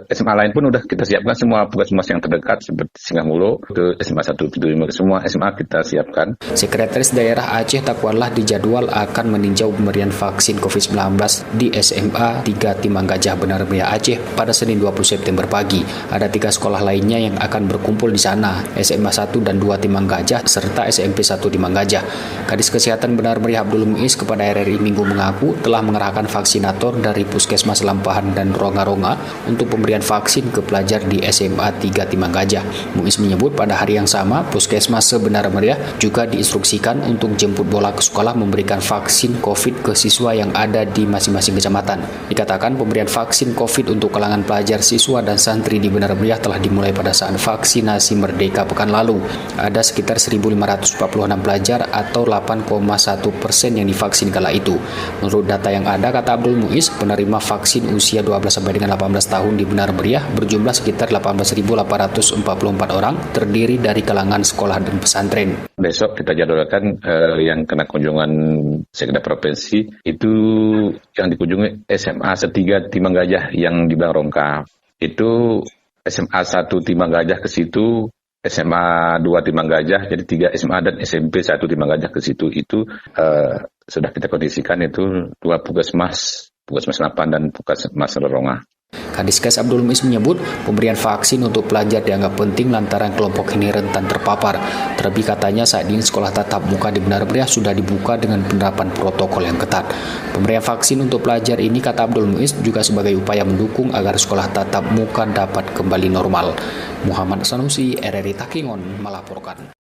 SMA lain pun udah kita siapkan semua puskesmas yang terdekat seperti Singamulo, ke SMA 175, semua SMA kita siapkan. Sekretaris Daerah Aceh Takwarlah dijadwal akan meninjau pemberian vaksin COVID-19 di SMA 3 Timang Gajah Benar Meriah Aceh pada Senin 20 September pagi. Ada 3 sekolah lainnya yang akan berkumpul di sana, SMA 1 dan 2 Timang Gajah serta SMP 1 Timang Gajah. Kadis Kesehatan Benar Meriah Abdul Muiz kepada RRI Minggu mengaku telah mengerahkan vaksinator dari Puskesmas Lampahan dan Ronga-Ronga untuk pemberian vaksin ke pelajar di SMA 3 Timang Gajah. Muiz menyebut pada hari yang sama, Puskesmas Sebenar Meriah juga diinstruksikan untuk jemput bola ke sekolah memberikan vaksin COVID ke siswa yang ada di masing-masing kecamatan. Dikatakan pemberian vaksin COVID untuk kalangan pelajar, siswa, dan santri di Benar Meriah telah dimulai pada saat vaksinasi Merdeka pekan lalu. Ada sekitar 1.546 pelajar atau 8,1% yang divaksin kala itu. Menurut data yang ada, kata Abdul Muiz, penerima vaksin usia 12 sampai dengan 18 tahun di Benar Meriah berjumlah sekitar 18.844 orang, terdiri dari kalangan sekolah dan pesantren. Besok kita jadwalkan yang kena kunjungan Sekda Provinsi itu yang dikunjungi SMA 1 Timang Gajah yang di Rongka. Itu SMA 1 Timang Gajah ke situ, SMA 2 Timang Gajah, jadi 3 SMA dan SMP 1 Timang Gajah ke situ. Itu sudah kita kondisikan itu 2 puskesmas 8 dan puskesmas Ronga. Kadiskes Abdul Muiz menyebut pemberian vaksin untuk pelajar dianggap penting lantaran kelompok ini rentan terpapar. Terlebih katanya saat ini sekolah tatap muka di Benar Meriah sudah dibuka dengan penerapan protokol yang ketat. Pemberian vaksin untuk pelajar ini, kata Abdul Muiz, juga sebagai upaya mendukung agar sekolah tatap muka dapat kembali normal. Muhammad Sanusi, RRI Takingon melaporkan.